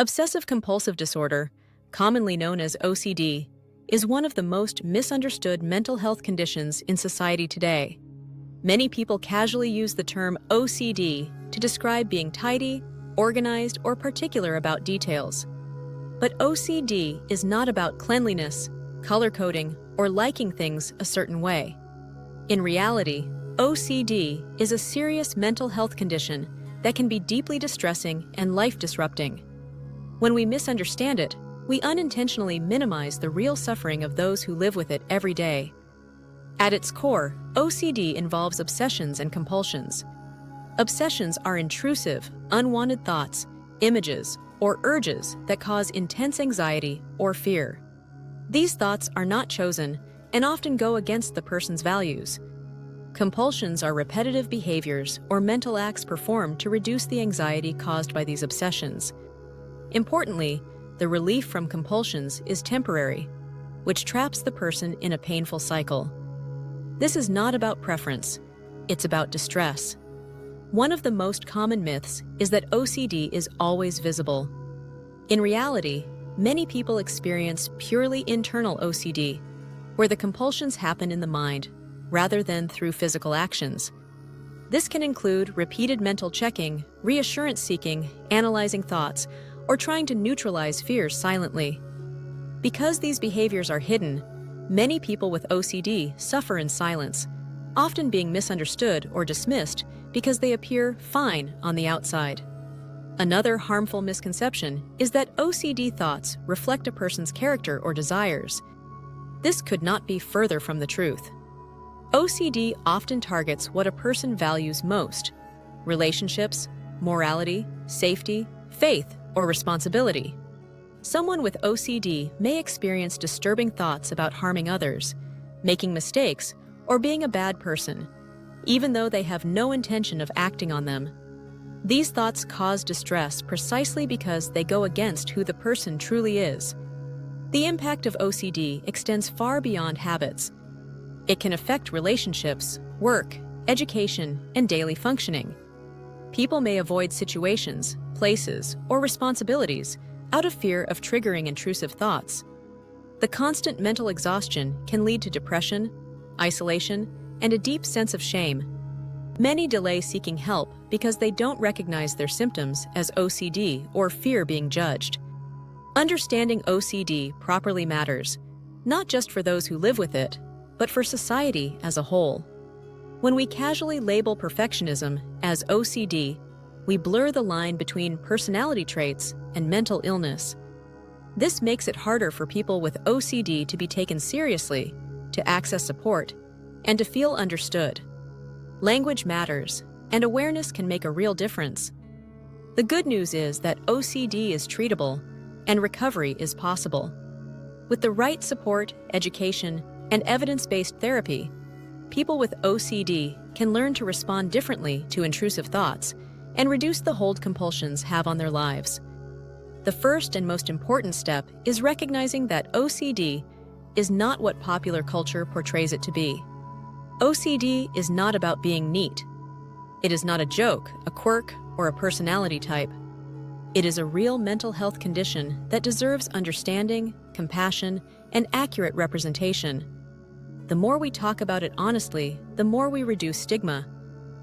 Obsessive-compulsive disorder, commonly known as OCD, is one of the most misunderstood mental health conditions in society today. Many people casually use the term OCD to describe being tidy, organized, or particular about details. But OCD is not about cleanliness, color coding, or liking things a certain way. In reality, OCD is a serious mental health condition that can be deeply distressing and life-disrupting. When we misunderstand it, we unintentionally minimize the real suffering of those who live with it every day. At its core, OCD involves obsessions and compulsions. Obsessions are intrusive, unwanted thoughts, images, or urges that cause intense anxiety or fear. These thoughts are not chosen and often go against the person's values. Compulsions are repetitive behaviors or mental acts performed to reduce the anxiety caused by these obsessions. Importantly, the relief from compulsions is temporary, which traps the person in a painful cycle. This is not about preference, it's about distress. One of the most common myths is that OCD is always visible. In reality, many people experience purely internal OCD, where the compulsions happen in the mind rather than through physical actions. This can include repeated mental checking, reassurance seeking, analyzing thoughts, or trying to neutralize fears silently. Because these behaviors are hidden, many people with OCD suffer in silence, often being misunderstood or dismissed because they appear fine on the outside. Another harmful misconception is that OCD thoughts reflect a person's character or desires. This could not be further from the truth. OCD often targets what a person values most: relationships, morality, safety, faith, or responsibility. Someone with OCD may experience disturbing thoughts about harming others, making mistakes, or being a bad person, even though they have no intention of acting on them. These thoughts cause distress precisely because they go against who the person truly is. The impact of OCD extends far beyond habits. It can affect relationships, work, education, and daily functioning. People may avoid situations, places, or responsibilities out of fear of triggering intrusive thoughts. The constant mental exhaustion can lead to depression, isolation, and a deep sense of shame. Many delay seeking help because they don't recognize their symptoms as OCD or fear being judged. Understanding OCD properly matters, not just for those who live with it, but for society as a whole. When we casually label perfectionism as OCD, we blur the line between personality traits and mental illness. This makes it harder for people with OCD to be taken seriously, to access support, and to feel understood. Language matters, and awareness can make a real difference. The good news is that OCD is treatable, and recovery is possible. With the right support, education, and evidence-based therapy, people with OCD can learn to respond differently to intrusive thoughts and reduce the hold compulsions have on their lives. The first and most important step is recognizing that OCD is not what popular culture portrays it to be. OCD is not about being neat. It is not a joke, a quirk, or a personality type. It is a real mental health condition that deserves understanding, compassion, and accurate representation. The more we talk about it honestly, the more we reduce stigma,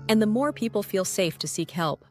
and the more people feel safe to seek help.